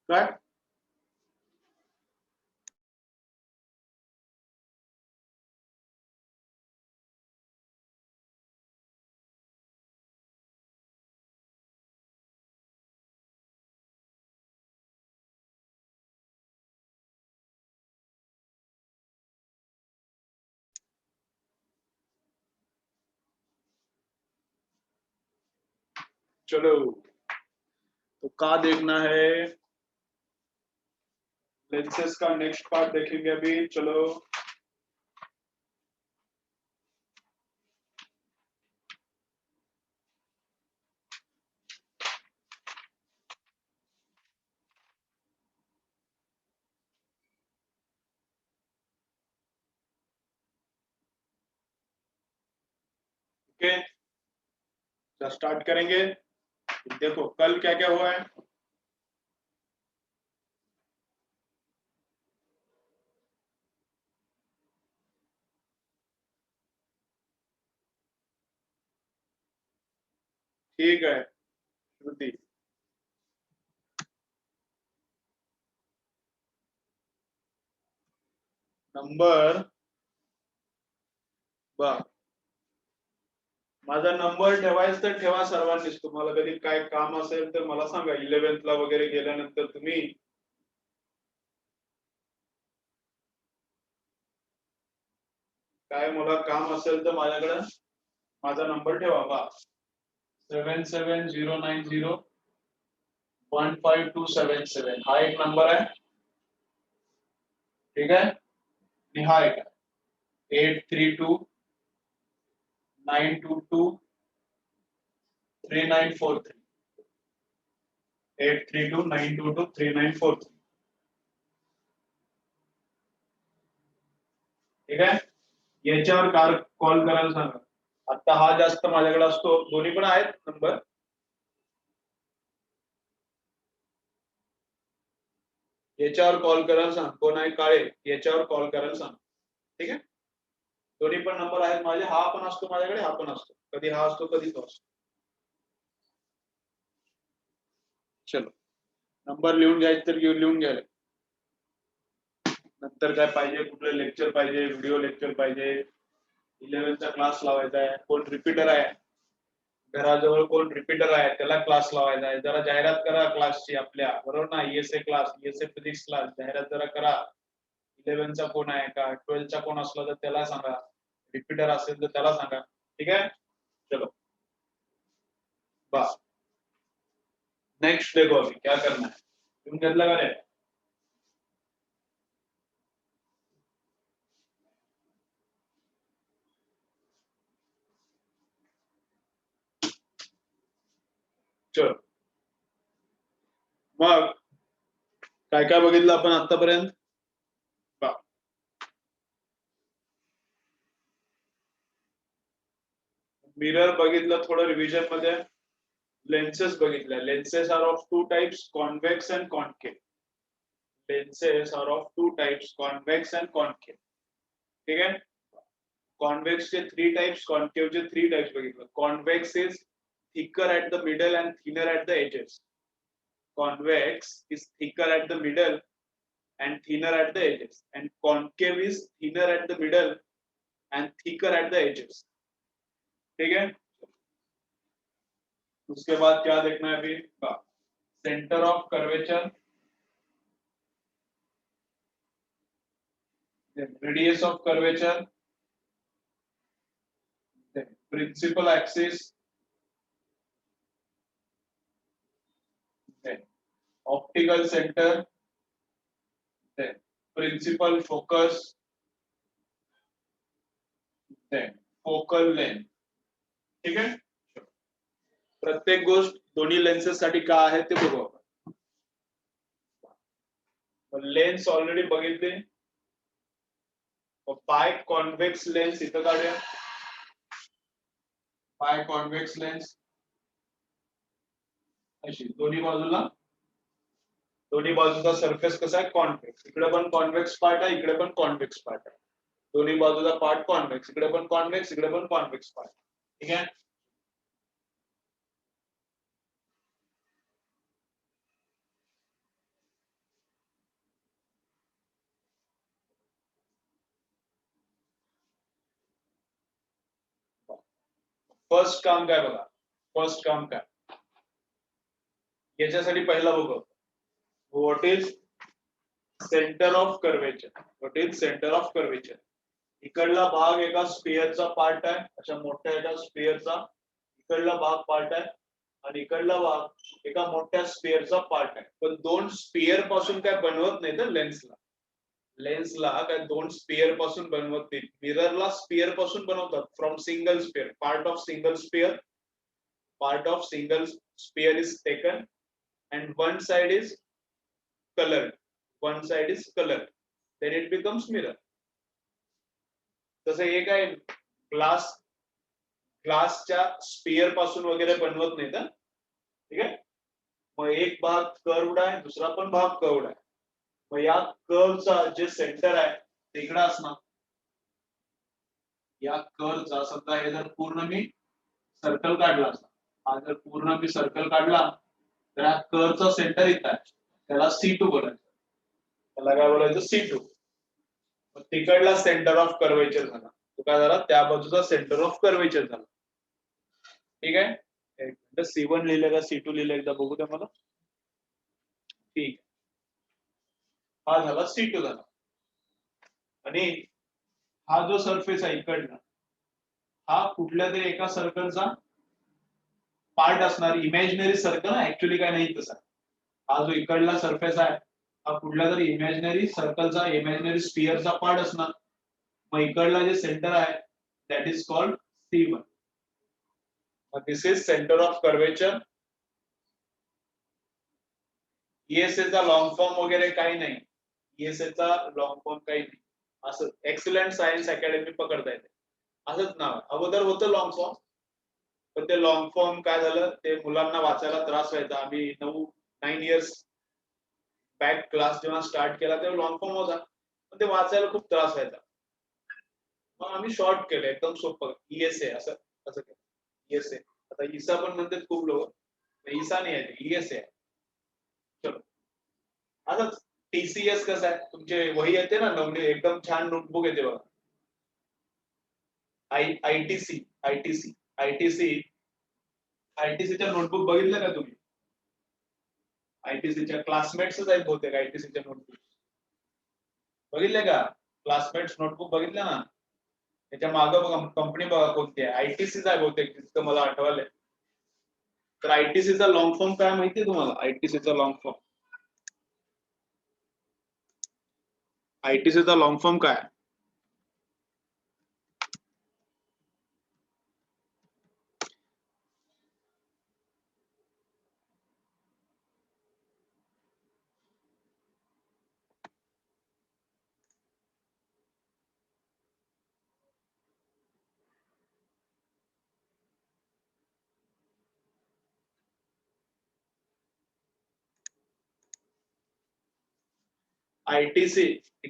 काय चलो तो क्या देखना है लेंसेस का नेक्स्ट पार्ट देखेंगे अभी चलो ओके स्टार्ट करेंगे देखो कल क्या क्या हुआ है ठीक है श्रुति नंबर बघ माझा नंबर ठेवायचा तर ठेवा सर्वांनीच तुम्हाला कधी काय काम असेल तर मला सांगा 11th ला वगैरे गेल्यानंतर तुम्ही काय मला काम असेल तर माझ्याकडे माझा नंबर ठेवा बा 7709015277 हा एक नंबर आहे ठीक आहे आणि हा एक आहे 832-922-3943 832-922-3943 ठीक आहे याच्यावर कॉल करायला सांगा आता हा जास्त माझ्याकडे असतो दोन्ही पण आहेत नंबर याच्यावर कॉल करायला सांग कोण आहे काळे याच्यावर कॉल करायला सांग ठीक आहे दोन्ही पण नंबर आहेत माझे हा पण असतो माझ्याकडे हा पण असतो कधी हा असतो कधी तो असतो चलो नंबर लिहून घ्यायचं तर लिहून घ्यायला नंतर काय पाहिजे कुठलं लेक्चर पाहिजे व्हिडिओ लेक्चर पाहिजे 11th क्लास लावायचा आहे कोण रिपीटर आहे घराजवळ कोण रिपीटर आहे त्याला क्लास लावायचा आहे जरा जाहिरात करा क्लासची आपल्या बरोबर ना ESA class ESA physics class जाहिरात जरा करा 11th कोण आहे का 12th कोण असला तर त्याला सांगा रिपीटर असेल तर त्याला सांगा ठीक आहे चलो बस नेक्स्ट देखो अभी क्या करना है तुम घेतला का रे चलो मग काय काय बघितलं आपण आतापर्यंत मिरर बघितलं थोडं रिव्हिजन मध्ये lenses बघितल्या lenses are of two types convex and concave lenses are of two types convex and concave ठीक आहे convex चे 3 types concave चे 3 types बघितलं convex is thicker at the middle and thinner at the edges convex is thicker at the middle and thinner at the edges and concave is thinner at the middle and thicker at the edges ठीक है उसके बाद क्या देखना है अभी centre of curvature radius of curvature principal axis optical centre principal focus focal length ठीक है प्रत्येक गोष्ट दोन्ही लेन्सेस साठी काय आहे ते बघू आपण लेन्स ऑलरेडी बघितले पाय कॉन्व्हेक्स लेन्स इथं काढूया पाय कॉन्व्हेक्स लेन्स अशी दोन्ही बाजूचा सरफेस कसा आहे कॉन्व्हेक्स इकडे पण कॉन्व्हेक्स पार्ट आहे इकडे पण कॉन्व्हेक्स पार्ट आहे दोन्ही बाजूचा पार्ट कॉन्व्हेक्स इकडे पण कॉन्व्हेक्स इकडे पण कॉन्व्हेक्स पार्ट ठीक आहे फर्स्ट काम काय बघा, फर्स्ट काम काय याच्यासाठी पहिला बघू, what is centre of curvature. What is centre of curvature. इकडला भाग एका स्पिअरचा पार्ट आहे, अशा मोठ्या एका स्पिअरचा इकडला भाग पार्ट आहे आणि इकडला भाग एका मोठ्या स्पिअरचा पार्ट आहे. पण दोन स्पिअर पासून काय बनवत नाही तर लेन्सला काय दोन स्पिअर पासून बनवत नाही. मिररला स्पिअर पासून बनवतात, from single sphere. Part of single sphere is taken and one side is colored, then it becomes mirror. तसं हे काय ग्लासच्या स्पिअर पासून वगैरे बनवत नाही तर ठीक आहे. मग एक भाग कर्वड आहे, दुसरा पण भाग कर्वड आहे. मग या कर्वचा जे सेंटर आहे ते इकडे असणार. या कर्वचा समजा हे जर पूर्ण मी सर्कल काढला असता, हा जर पूर्ण मी सर्कल काढला तर हा कर्वचा सेंटर इथं आहे, त्याला C2 बोलायचं. त्याला काय बोलायचं, C2. मग तिकडला सेंटर ऑफ कर्वेचर झाला, तो काय झाला त्या बाजूचा सेंटर ऑफ कर्वेचर झाला. ठीक आहे. एकदा C1 लिहिलं का C2 लिहिलं एकदा बघू द्या मला. ठीक, हा झाला C2 झाला. आणि हा जो सरफेस आहे इकडला, हा कुठल्या तरी एका सर्कलचा पार्ट असणार. इमॅजिनरी सर्कल, ऍक्च्युअली काय नाही तसा. हा जो इकडला सरफेस आहे हा कुठल्या तरी इमॅजिनरी सर्कलचा, इमॅजिनरी स्पिअरचा पार्ट असणार. मग इकडला जे सेंटर आहे that is called C1. This is centre of curvature. ESA चा लॉंग फॉर्म वगैरे काही नाही, ESA चा लॉंग फॉर्म काही नाही. असं एक्सलंट सायन्स अकॅडमी पकडता येते असंच नाव. अगोदर होतं लॉंग फॉर्म, पण ते लॉंग फॉर्म काय झालं, ते मुलांना वाचायला त्रास व्हायचा. आम्ही 9 इयर्स बॅक क्लास जेव्हा स्टार्ट केला तेव्हा लॉंग फॉर्म होता, पण ते वाचायला खूप त्रास व्हायचा. मग आम्ही शॉर्ट केलं, एकदम सोपं ESA असं असं केलं. ESA आता ISA पण म्हणतात खूप लोक, ISA नाही आहे, ESA आहे. चलो आता TCS कसं आहे, तुमचे वही येते ना नवली, एकदम छान नोटबुक येते बघा. ITCच्या नोटबुक बघितलं का तुम्ही? ITCच्या क्लासमेट्सच आहेत बहुतेक ITCच्या नोटबुक बघितले का? क्लासमेट्स नोटबुक बघितलं ना, त्याच्या मागं बघा कंपनी बघा कोणती आहे. ITCच आहे बहुतेक, जितकं मला आठवलंय. तर ITCचा लॉंग फॉर्म काय माहितीये तुम्हाला? ITCचा लॉंग फॉर्म काय? ITC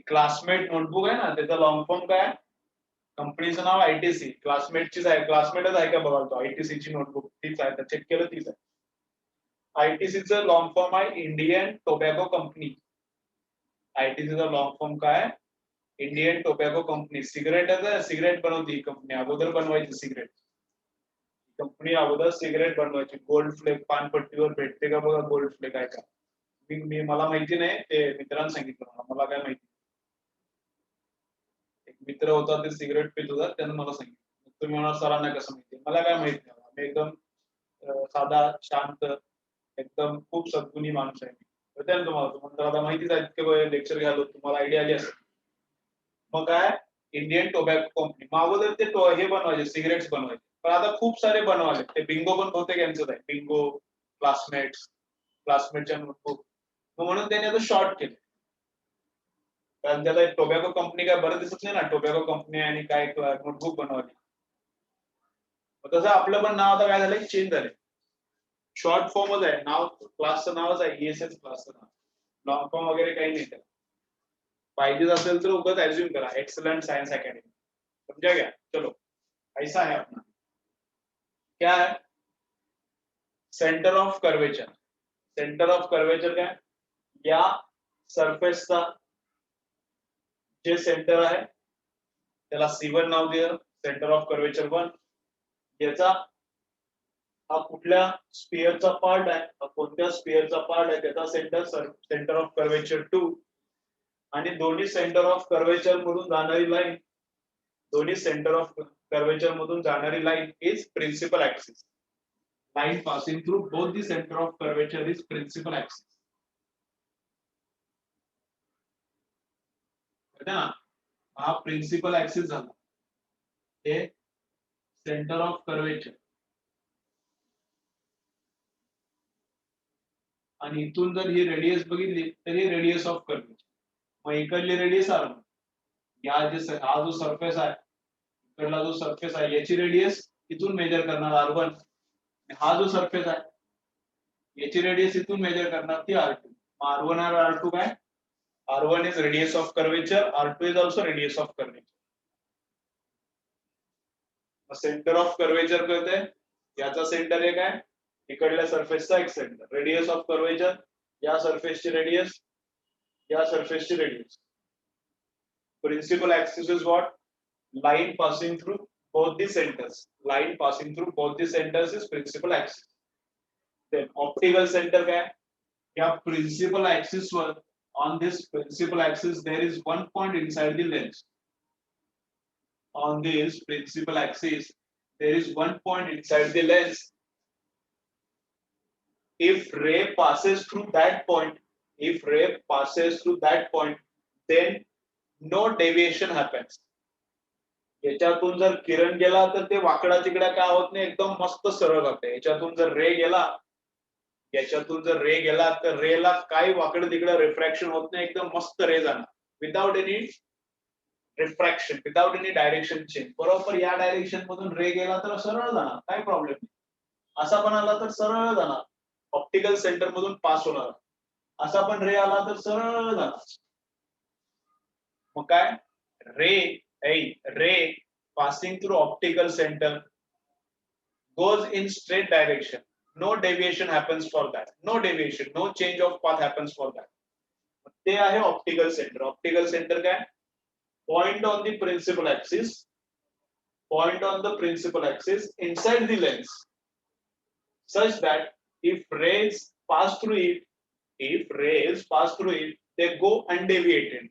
क्लासमेट नोटबुक आहे ना, त्याचा लॉंग फॉर्म काय? कंपनीचं नाव ITC, क्लासमेटचीच आहे. क्लासमेटच आहे का बघा तो, ITC ची नोटबुक तीच आहे, चेक केलं तीच आहे. ITCचं लॉंग फॉर्म आहे इंडियन टोबॅको कंपनी. ITCचा लॉंग फॉर्म काय? Indian tobacco company. सिगरेट बनवती ही कंपनी, अगोदर बनवायची सिगरेट. कंपनी अगोदर सिगरेट बनवायची. गोल्ड फ्लेक पानपट्टीवर भेटते का बघा, गोल्ड फ्लेक आहे का? मी मला माहिती नाही, ते मित्रांनी सांगितलं मला काय माहिती. एक मित्र होता, ते सिगरेट पित होता, त्यानं मला सांगितलं. तुम्ही म्हणा सरांना कसं माहिती? मला काय माहिती नाही, मी एकदम साधा शांत एकदम खूप सद्गुणी माणूस आहे. त्यानं तुम्हाला माहितीच आहे, इतके लेक्चर घ्यालो, तुम्हाला आयडिया आली असेल. मग काय इंडियन टोबॅको कंपनी, मग अगोदर ते हे बनवायचे, सिगरेट्स बनवायचे. पण आता खूप सारे बनवायचे. ते बिंगो पण बहुतेक यांचंच आहे, बिंगो, क्लासमेटच्या नोटबुक. म्हणून त्यांनी आता शॉर्ट केले, कारण त्याला टोबॅको कंपनी काय बरं दिसत नाही ना, टोबॅको कंपनी आणि काय नोटबुक बनवली. तसं आपलं पण नाव आता काय झालंय, चेंज झालंय. शॉर्ट फॉर्मच आहे नाव, क्लासचं नावच आहे ESS क्लासचं नाव. लॉंग फॉर्म वगैरे काही नाही त्याला. पाहिजे असेल तर उगाच ऍज्युम करा, एक्सलंट साइंस अकेडमी. समझा गया? चलो ऐसा है अपना, क्या है centre of curvature. Centre of curvature काय, या सरफेसचा जे सेंटर आहे त्याला C1 नाव दिलं, सेंटर ऑफ कर्वेचर 1. याचा हा कुठल्या स्पिअरचा पार्ट आहे, हा कोणत्या स्पिअरचा पार्ट आहे, त्याचा सेंटर ऑफ कर्वेचर 2 आणि दोन्ही सेंटर ऑफ कर्वेचर मधून जाणारी लाईन, दोन्ही सेंटर ऑफ कर्वेचर मधून जाणारी line is principal axis. Line passing through both the centre of curvature is principal axis. ना हा प्रिन्सिपल ऍक्सिस झाला, हे सेंटर ऑफ कर्वेचर आणि इथून जर ही रेडियस बघितली तर ही रेडियस ऑफ कर्वेचर. मग इकडली रेडियस आर, या जे हा जो सरफेस आहे, इकडला जो सरफेस आहे याची रेडियस इथून मेजर करणार R1, हा जो सरफेस आहे याची रेडियस इथून मेजर करणार ती R2. R1 और R2 काय, R1 is radius of curvature, R2 is also radius of curvature. Centre of curvature कळतंय, याचा सेंटर एक आहे, इकडल्या सरफेसचा एक सेंटर, रेडियस ऑफ कर्वेचर, या सरफेसची रेडियस, या सरफेसची radius. Principal axis is what, line passing through both the centers. Line passing through both the centers is principal axis. Then optical center क्या है? क्या principal axis वर, on this principal axis there is one point inside the lens. On this principal axis there is one point inside the lens. If ray passes through that point, if ray passes through that point, then no deviation happens. याच्यातून जर किरण गेला तर ते वाकडा तिकडा काय होत नाही, एकदम मस्त सरळ जाते. याच्यातून जर रे गेला, याच्यातून जर रे गेला तर रेला काही वाकडं तिकडं रिफ्रॅक्शन होत नाही, एकदम मस्त रे जाणार without any refraction, without any direction change. बरोबर या डायरेक्शन मधून रे गेला तर सरळ जाणार, काही प्रॉब्लेम नाही. असा पण आला तर सरळ जाणार, ऑप्टिकल सेंटर मधून पास होणार. असा पण रे आला तर सरळ जाणार. मग काय, ray passing through optical center goes in straight direction, no deviation happens for that, no deviation, no change of path happens for that. ते आहे ऑप्टिकल सेंटर. ऑप्टिकल सेंटर काय, point on the principal axis, point on the principal axis inside the lens, such that if rays pass through it, if rays pass through it, they go undeviated,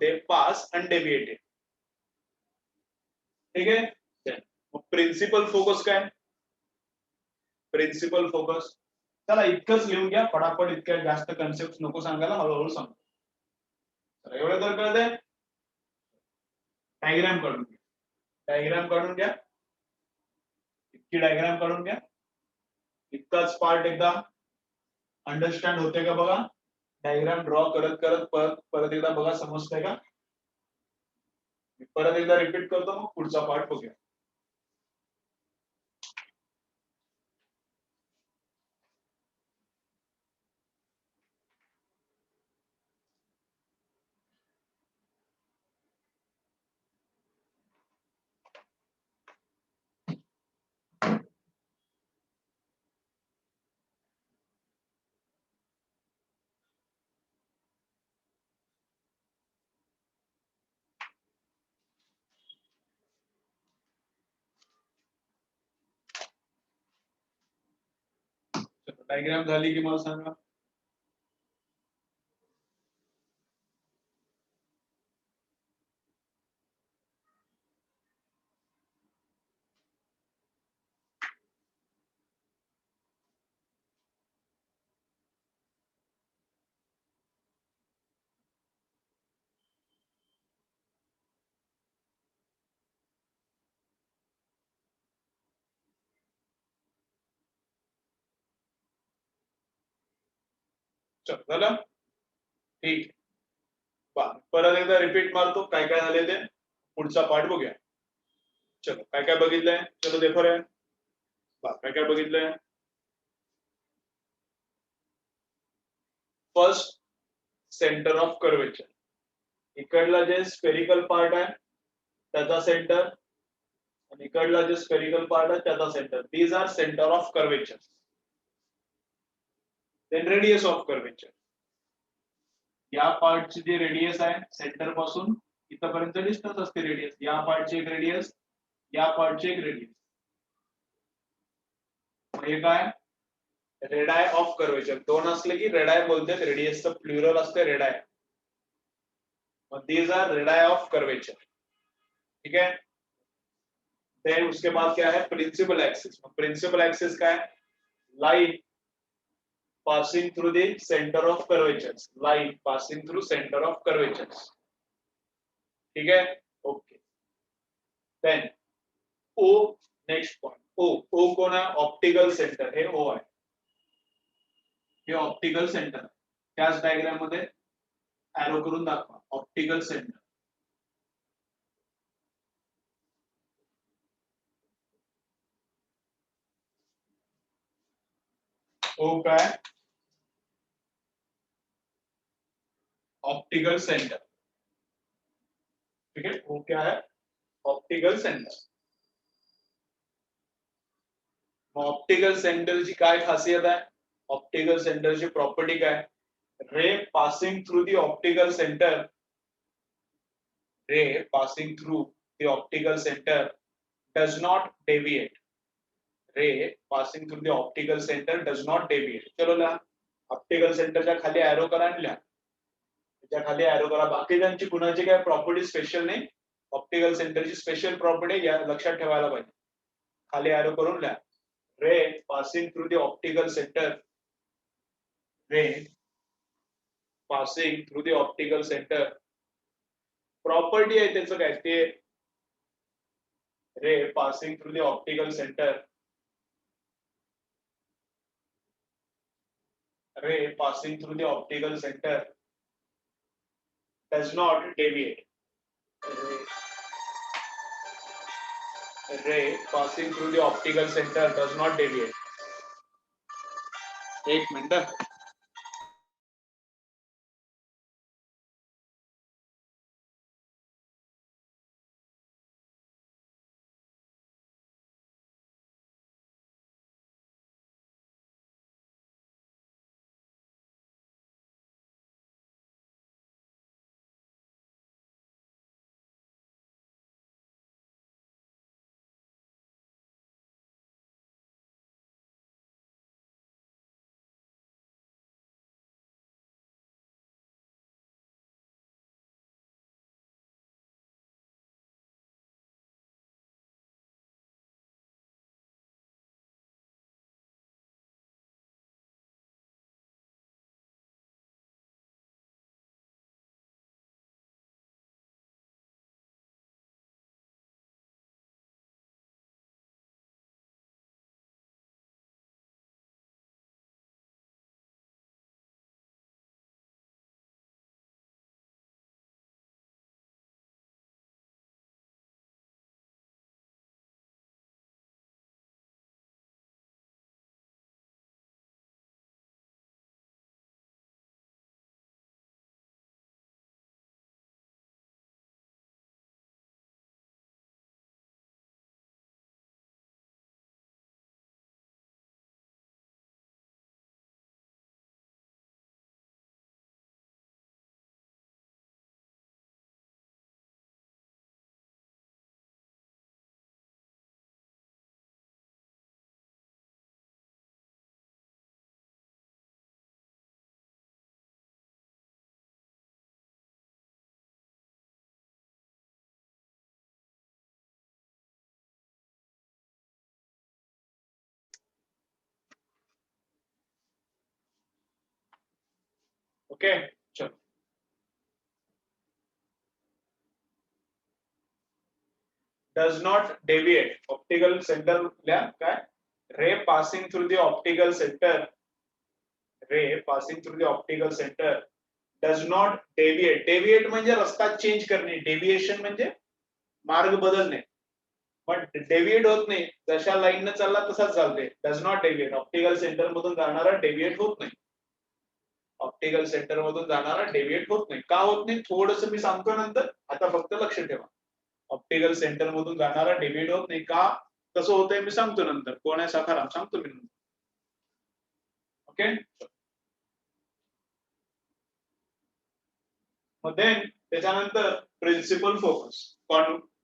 they pass undeviated. ठीक आहे. Principal focus काय, principal focus, चला इतकंच लिहून घ्या फटाफट, इतक्या जास्त कन्सेप्ट नको सांगायला, हळूहळू सांगतो. एवढं तर कळतंय. डायग्राम काढून घ्या, डायग्राम काढून घ्या, इतकी डायग्राम काढून घ्या. इतकाच पार्ट एकदा अंडरस्टँड होते का बघा. डायग्राम ड्रॉ करत करत परत एकदा बघा, समजतंय का. परत एकदा रिपीट करतो, मग पुढचा पार्ट बघूया. डायग्राम झाली की मला सांगा. चल झालं, ठीक. परत एकदा रिपीट मारतो काय काय झाले ते, पुढचा पार्ट बघूया. चलो काय काय बघितलंय, चलो देखो रे, काय काय बघितलंय. फर्स्ट सेंटर ऑफ कर्वेचर, इकडला जे स्पेरिकल पार्ट आहे त्याचा सेंटर, आणि इकडला जे स्पेरिकल पार्ट आहे त्याचा centre. These are centre of curvature. Then radius of curvature, या पार्टची जी रेडियस आहे सेंटर पासून इथपर्यंत डिस्टन्स असते रेडियस, या पार्टची एक रेडियस, या पार्टची एक रेडियस. हे काय रेडाय ऑफ कर्वेचर. दोन असले की रेडाय बोलतात. रेडियसचं प्लुरल असते radii. These are radii of curvature. ठीक है. देन उसके बाद क्या है प्रिंसिपल एक्सिस. प्रिंसिपल एक्सिस का है line passing through the center of curvatures. Line passing through center of curvatures. ठीक है. ओके. देन ओ नेक्स्ट पॉइंट. ओ कोण आहे ऑप्टिकल सेंटर. हे ओ आहे. हे ऑप्टिकल सेंटर. त्याच डायग्राम मध्ये एरो करून दाखवा ऑप्टिकल सेंटर. ओ काय ऑप्टिकल सेंटर. ठीक है. वो क्या है ऑप्टिकल सेंटर. ऑप्टिकल सेंटरची काय खासियत आहे. ऑप्टिकल सेंटरची प्रॉपर्टी काय. Ray passing through the optical centre. Ray passing through the optical centre does not deviate. Ray passing through the optical centre does not deviate. चलो ना ऑप्टिकल सेंटरच्या खाली एरो करा आणल्या. त्याच्या खाली एरो करा. बाकीच्यांची कुणाची काय प्रॉपर्टी स्पेशल नाही. ऑप्टिकल सेंटरची स्पेशल प्रॉपर्टी या लक्षात ठेवायला पाहिजे. खाली एरो करून लिहा. रे passing through the optical centre. Ray passing through the optical centre. Property आहे त्याचं काय ते रे passing through the optical centre. Ray passing through the optical centre does not deviate. Ray passing through the optical center does not deviate. एक minute. Okay. चलो does not deviate. Optical centre काय ray passing through the optical centre. Ray passing through the optical centre does not deviate. Deviate म्हणजे रस्ता change करणे. Deviation म्हणजे मार्ग बदलणे. पण डेविएट होत नाही. जशा लाईन न चालला तसाच चालते. Does not deviate. Optical centre मधून जाणारा डेविएट होत नाही. ऑप्टिकल सेंटर मधून जाणारा डेविएट होत नाही. का होत नाही थोडस मी सांगतो नंतर. आता फक्त लक्ष ठेवा. ऑप्टिकल सेंटर मधून जाणारा डेविएट होत नाही. का कसं होतंय मी सांगतो नंतर. कोण आहे सखाराम सांगतो मी नंतर. ओके. देन त्याच्यानंतर प्रिन्सिपल फोकस.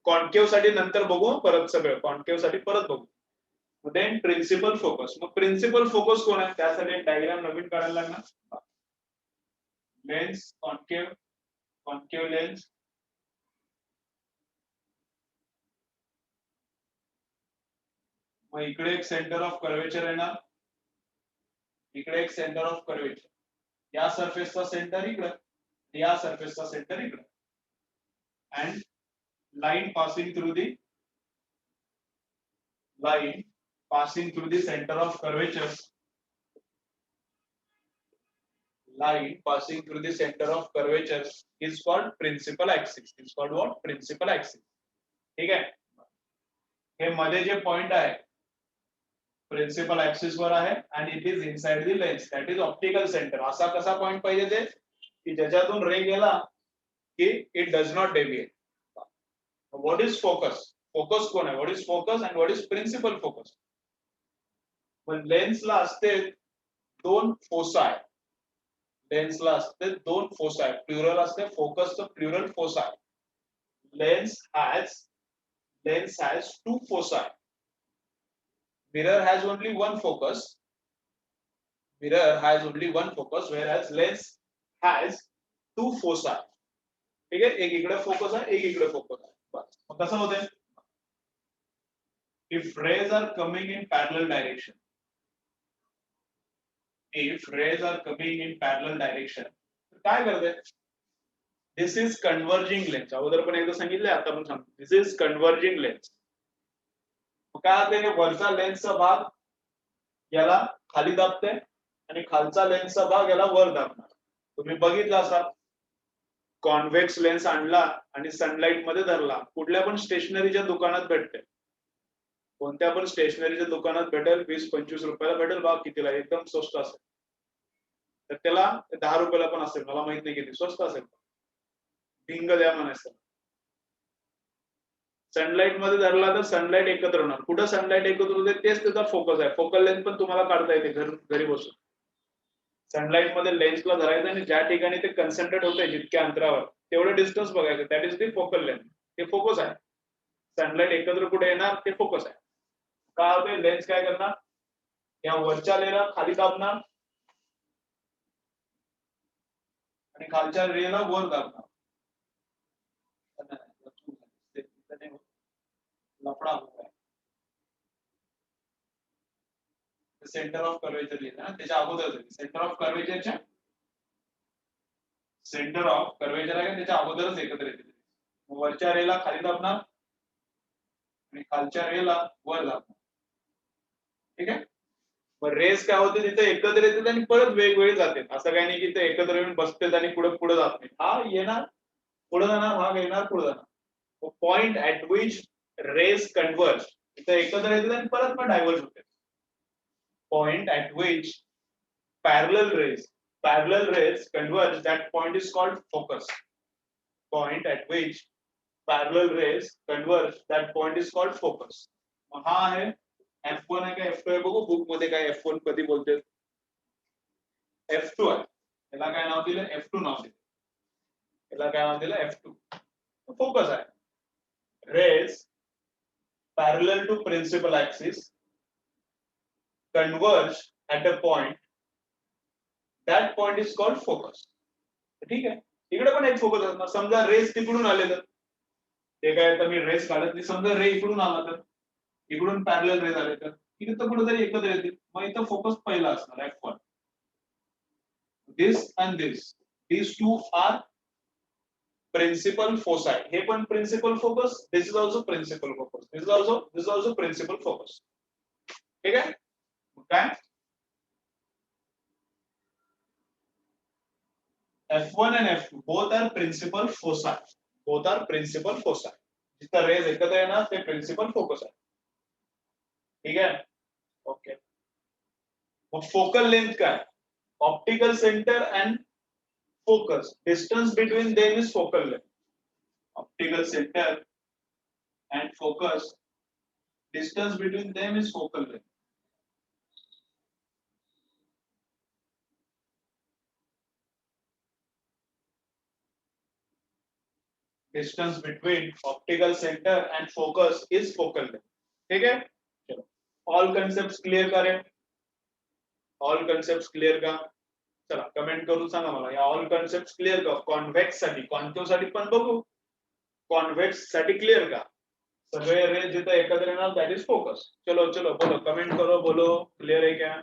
कॉन्केव्ह साठी नंतर बघू. परत सगळं कॉन्केव्ह साठी परत बघू. Then principal focus. मग प्रिन्सिपल फोकस कोण आहे? त्यासाठी डायग्राम नवीन काढायला लागणार. लेन्स कॉन्केव्ह लेन्स, मग इकडे एक सेंटर ऑफ कर्वेचर येणार, इकडे एक सेंटर ऑफ कर्वेचर. या सरफेसचा सेंटर इकडे, या सरफेसचा सेंटर इकडे, and line passing through the center of curvature, line passing through the center of curvature is called principal axis. Is called what? Principal axis. ठीक आहे. हे मध्ये जे पॉइंट आहे प्रिन्सिपल ऍक्सिस वर आहे आणि it is inside the lens, that is optical centre. असा कसा पॉइंट पाहिजे ते की ज्याच्यातून रे गेला की it does not deviate. What is focus? Focus कोण आहे? What is focus and what is principal focus? पण लेन्सला असते दोन फोसाय. लेन्सला असते दोन फोसाय, प्लुरल असते फोकसचं plural foci. Lens has two foci. Mirror has only one focus. Whereas lens has two foci. ठीक आहे, एक इकडे फोकस आहे, एक इकडे फोकस आहे. बस मग कसं होतंय? If rays are coming in parallel direction, काय करते? दिस इज कन्वर्जिंग लेन्स. अगोदर पण एकदा सांगितलंय, आता पण सांगतो. दिस इज कन्वर्जिंग लेन्स. काय होते? वरचा लेन्सचा भाग याला खाली दाबते आणि खालचा लेन्सचा भाग याला वर दाबणार. तुम्ही बघितलं असाल, कॉन्व्हेक्स लेन्स आणला आणि सनलाइट मध्ये धरला, कुठल्या पण स्टेशनरीच्या दुकानात भेटते. कोणत्या पण स्टेशनरीच्या दुकानात भेटेल, 20-25 रुपयाला भेटेल. भाव कितीला? एकदम स्वस्त असेल. तर त्याला 10 रुपयाला पण असेल, मला माहित नाही किती स्वस्त असेल. भिंग द्या म्हणायचं. सनलाइट मध्ये धरला तर सनलाइट एकत्र होणार. कुठं सनलाइट एकत्र होते तेच त्याचा फोकस आहे. फोकल लेन्थ पण तुम्हाला काढता येते घरी बसून. सनलाइट मध्ये लेन्सला धरायचं आणि ज्या ठिकाणी ते कन्सन्ट्रेट होते जितक्या अंतरावर तेवढं डिस्टन्स बघायचं. That is the focal length. ते फोकस आहे. सनलाइट एकत्र कुठे येणार ते फोकस आहे. काय होते? लेन्स काय करणार? या वरच्या लेला खाली दाबणार आणि खालच्या रेला वर दाबणार. लफडा होत आहे. सेंटर ऑफ कर्वेचर लिहिलं ना, त्याच्या अगोदर सेंटर ऑफ कर्वेचरच्या सेंटर ऑफ कर्वेचर आहे त्याच्या अगोदरच एकत्र येते. वरच्या रेला खाली दाबणार आणि खालच्या रेला वर दाबणार. ठीक आहे. मग रेस काय होते? तिथे एकत्र येतात आणि परत वेगवेगळे जाते. असं काही नाही की ते एकत्र येऊन बसतात आणि पुढे पुढे जात नाही. हा येणार, पुढे जाणार, हा येणार, पुढे जाणार. Point at which rays converge, इथे एकत्र येतात आणि परत मग डायव्हर्ज होते. Point at which parallel rays converge, that point is called focus. Point at which parallel rays converge, that point is called focus. हा आहे F1 आहे का F2 आहे बघू बुक मध्ये काय F1 कधी बोलते. F2 आहे. याला काय नाव दिलं? F2 नाव दिलं. याला काय नाव दिलं? F2. फोकस आहे. Rays parallel to principal axis converge at a point, that point is called focus. ठीक आहे. इकडे पण एक फोकस असणार. समजा रेस तिकडून आले तर ते काय, तर मी रेस काढत नाही. समजा रे इकडून आला तर इकडून पॅरलल रेस आले तर इथे तर कुठेतरी एकत्र येतील. मग इथं फोकस पहिला असणार F1. This and this, these two are principal foci. हे पण principal focus. This is also principal focus. This is also principal focus. ठीक आहे. काय F1 and F2 both are principal foci. Both are principal foci. जिथं raise एकत्र येणार ते principal focus आहे. ठीक आहे. ओके. मग फोकल लेंथ काय? Optical centre and focus, distance between them is focal length. Optical centre and focus, distance between them is focal length. Distance between optical center and focus is focal length. ठीक है. चलो all concept clear करेल, all concept clear का? चला comment करून सांगा मला या ऑल कन्सेप्ट क्लिअर का? कॉन्व्हेक्स साठी, कॉन्केव साठी पण बघू, कॉन्व्हेक्स साठी क्लिअर का? सगळे रे जिथे एकत्र येणार दॅट इज फोकस. चलो चलो बोलो, कमेंट करो, बोलो क्लियर है क्या?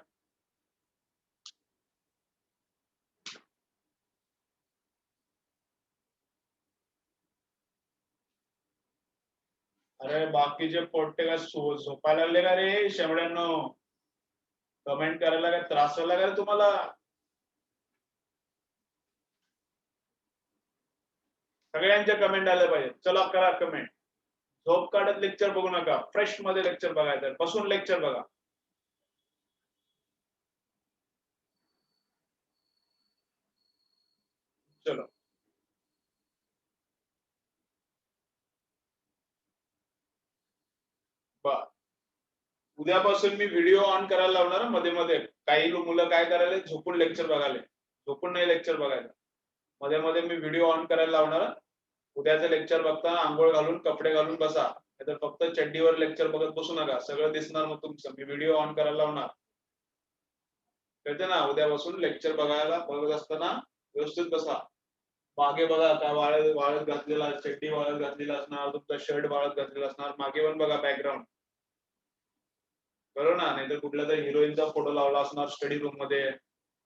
अरे बाकीचे पोट्टे का झोपायला लागले का रे शेवड्यांनो? कमेंट करायला काय त्रास व्हायला का रे तुम्हाला? सगळ्यांच्या कमेंट आल्या पाहिजे. चला करा कमेंट. झोप काढत लेक्चर बघू नका, फ्रेश मध्ये लेक्चर बघायचं, बसून लेक्चर बघा. चलो बर, उद्यापासून मी व्हिडिओ ऑन करायला लावणार मध्ये मध्ये. काही मुलं काय करायला झोपून लेक्चर बघायला, झोपून नाही लेक्चर बघायला. मध्ये मध्ये मी व्हिडिओ ऑन करायला लावणार. उद्याचं लेक्चर बघताना आंघोळ घालून कपडे घालून बसा, नाहीतर फक्त चड्डीवर लेक्चर बघत बसू नका. सगळं दिसणार मग तुमचं. मी व्हिडिओ ऑन करायला लावणार, कळते ना? उद्यापासून लेक्चर बघायला बघत असताना व्यवस्थित बसा. मागे बघा काय वाळत वाळत घातलेला, चड्डी वाळत घातलेला असणार, तुमचा शर्ट वाळत घातलेला असणार. मागे पण बघा बॅकग्राऊंड, बरोबर ना? नाहीतर कुठल्या तरी हिरोईनचा फोटो लावला असणार स्टडी रूम मध्ये.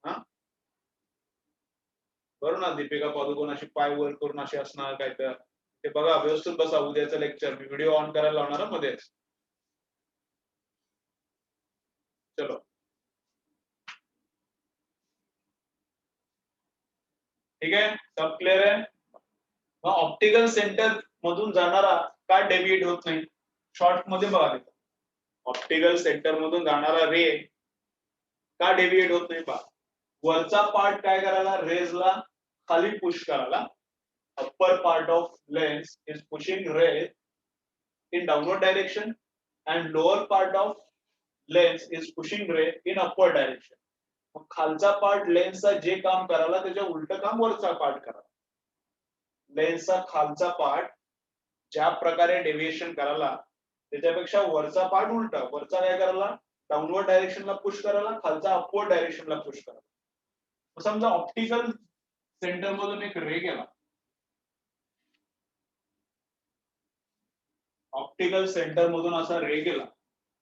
हा बरोबर ना? दीपिका पादुकोण अशी पाय वर करून अशी असणार काय तर. ते बघा, व्यवस्थित बसा. उद्याचं लेक्चर मी व्हिडिओ ऑन करायला लावणार मध्येच. चलो ठीक आहे, सब क्लिअर आहे? मग ऑप्टिकल सेंटर मधून जाणारा का डेव्हिएट होत नाही? शॉर्ट मध्ये बघा तिथं, ऑप्टिकल सेंटर मधून जाणारा रे का डेव्हिएट होत नाही? पहा, वरचा पार्ट काय करायला, रेजला खाली पुश करायला. upper part of lens is pushing ray in downward direction and lower part of lens is pushing ray in upward direction. मग खालचा पार्ट लेन्सचा जे काम करायला त्याच्या उलट काम वरचा पार्ट करायला. लेन्सचा खालचा पार्ट ज्या प्रकारे डेव्हिएशन करायला त्याच्यापेक्षा वरचा पार्ट उलटा. वरचा काय करायला, डाऊनवर्ड डायरेक्शनला पुश करायला, खालचा अपवर्ड डायरेक्शनला पुश करायला. समजा ऑप्टिकल सेंटर मधून एक रे गेला, ऑप्टिकल सेंटर मधून असा रे गेला,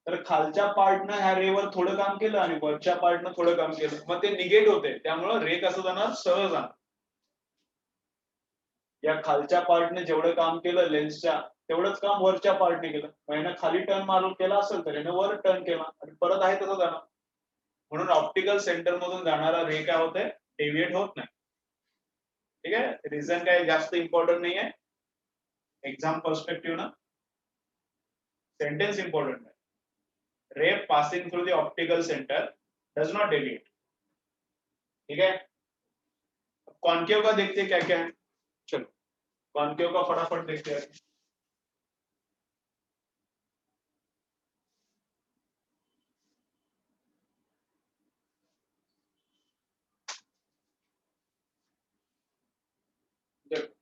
तर खालच्या पार्टनं ह्या रेवर थोडं काम केलं आणि वरच्या पार्टनं थोडं काम केलं, मग ते निगेट होते. त्यामुळे रे कसं जाणार, सहज जाणार. या खालच्या पार्टने जेवढं काम केलं लेन्सच्या, तेवढंच काम वरच्या पार्टने केलं. यानं खाली टर्न मारून केला असेल तर यानं वर टर्न केला आणि परत आहे तसं जाणार. म्हणून ऑप्टिकल सेंटर मधून जाणारा रे काय होते, डेव्हिएट होत नाही. ठीक आहे, रिझन काय जास्त इम्पॉर्टंट नाही आहे एक्झाम पर्स्पेक्टिव्ह ना, सेंटेन्स इंपॉर्टेंट है. रे passing through the optical centre does not deviate. ठीक है, कॉन्केव का देखते हैं क्या क्या है. चलो कॉन्केव का फटाफट देखते हैं.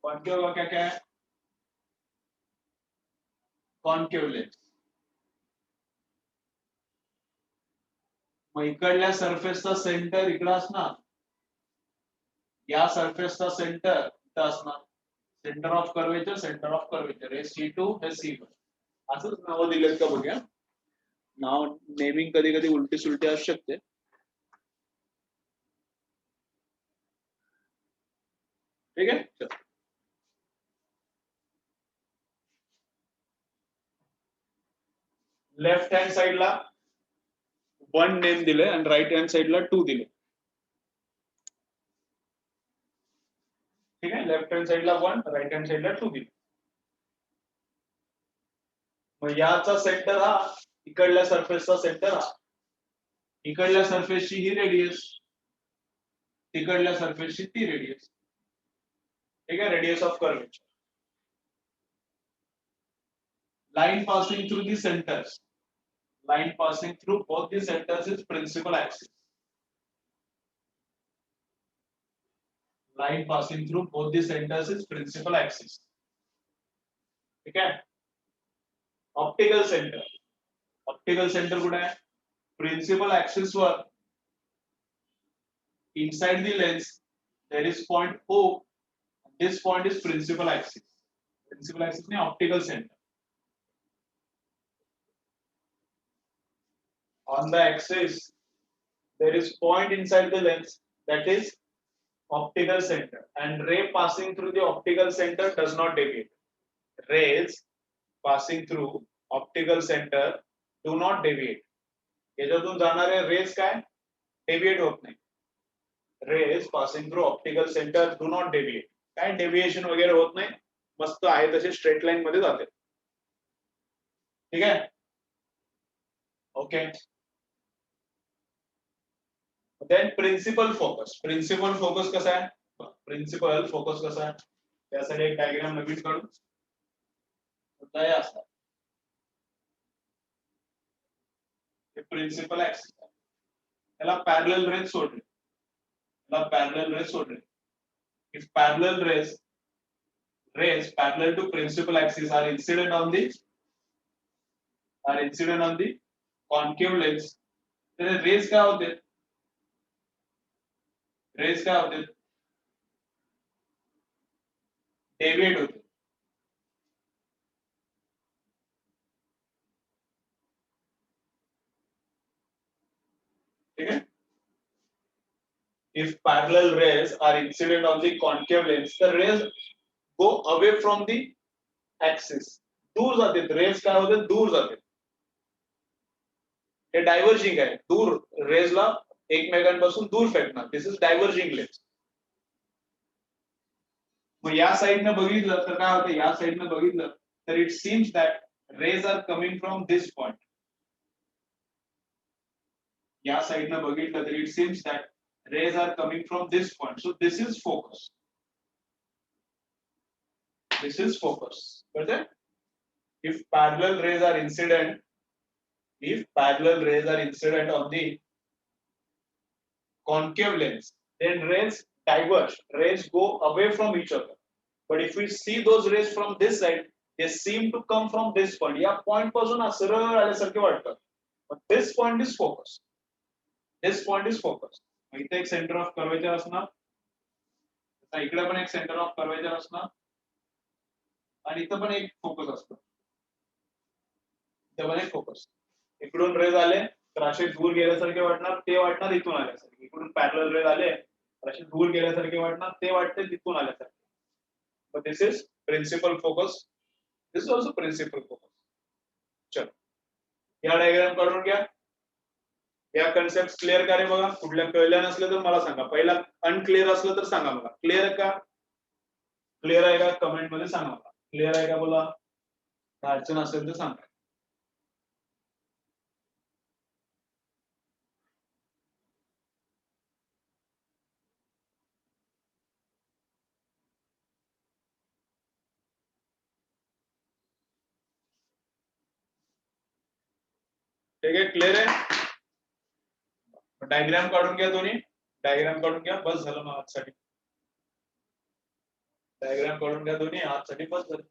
कॉन्केव का क्या क्या है. कॉन्केव लेन्स, मग इकडल्या सरफेसचा सेंटर इकडे असणार, या सरफेसचा सेंटर इथं असणार. Centre of curvature, centre of curvature, हे C2 हे C1. असंच नावं दिलेत का बघूया. नाव नेमिंग कधी कधी उलटी सुलटी असू शकते. ठीक आहे, चल. लेफ्ट हँड साइडला 1 नेम दिले आणि राईट हँड साइडला 2 दिले. ठीक आहे, लेफ्ट हँड साइडला 1, राईट हँड साइडला 2 दिले. मग याचा सेंटर हा, इकडल्या सरफेसचा सेंटर हा, इकडल्या सरफेसची ही रेडियस, तिकडल्या सरफेसची ती रेडियस. ठीक आहे, radius of curvature. Line passing through the centres, line passing through both the centers is principal axis. Line passing through both the centers is principal axis. ठीक है, ऑप्टिकल सेंटर ऑप्टिकल सेंटर कुठे आहे? Principal axis वर inside the lens there is point O. This point is principal axis. Principal axis ने optical center. On the axis there is point inside the lens that is optical center, and ray passing through the optical center does not deviate. Rays passing through optical center do not deviate. याच्यातून जाणारे raise काय deviate होत नाही. Rays passing through optical centre do not deviate. काय deviation वगैरे होत नाही, मस्त आहे तसे स्ट्रेट लाईन मध्ये जाते. ठीक आहे, okay. Then principal focus. Principal focus कसा आहे? प्रिन्सिपल फोकस कसा आहे त्यासाठी एक डायग्राम नवीन काढू. काय असतात हे प्रिन्सिपल ऍक्सिस, त्याला पॅरलल रेज सोडले, त्याला पॅरलल रेज सोडले. If parallel rays parallel to principal axis are incident on the concave lens, तर रेज काय होते? रेज काय होते? डेविएट होते. ठीक है. If parallel rays are incident on the concave lens, the rays go away from the axis. दूर जाते. रेज काय होते? दूर जाते. हे डायव्हर्जिंग आहे. दूर रेजला एकमेकांपासून दूर फेकणार. दिस इज डायव्हर्जिंग लेन्स. मग या साइडनं बघितलं तर काय होतं? या साइडनं बघितलं तर it seems that rays are coming from this point. या साइडनं बघितलं तर it seems that rays are coming from this point. So this is focus. This is focus. Correct? If parallel rays are incident, on the concave lens, then rays diverge. Rays go away from each other. But if we see those rays from this side, they seem to come from this point. या point पासून सरळ आल्यासारखे वाटतं. But this point is focus. This point is focus. इथे एक centre of curvature असणार, इकडे पण एक सेंटर ऑफ कर्वेचर असणार, आणि इथं पण एक फोकस असतो. इथं पण एक फोकस. इकडून रेज आले तर असे दूर गेल्यासारखे वाटणार, ते वाटणार इथून आल्यासारखे. इकडून पॅरलल रेज आले तर असे दूर गेल्यासारखे वाटणार, ते वाटते तिथून आल्यासारखे. But this is principal focus. This is also principal focus. चलो या डायग्राम काढून घ्या. या कन्सेप्ट क्लिअर का रे? बघा, कुठल्या कळल्या नसलं तर मला सांगा. पहिला अनक्लिअर असलं तर सांगा मला. क्लिअर आहे का? क्लिअर आहे का? कमेंट मध्ये सांगा मला. क्लिअर आहे का बोला. अडचण असेल तर सांगा. ठीक आहे, क्लिअर आहे. डायग्राम काढून घ्या दोन्ही. डायग्राम काढून घ्या, बस झालं मग आजसाठी. डायग्राम काढून घ्या दोन्ही, आजसाठी बस झालं.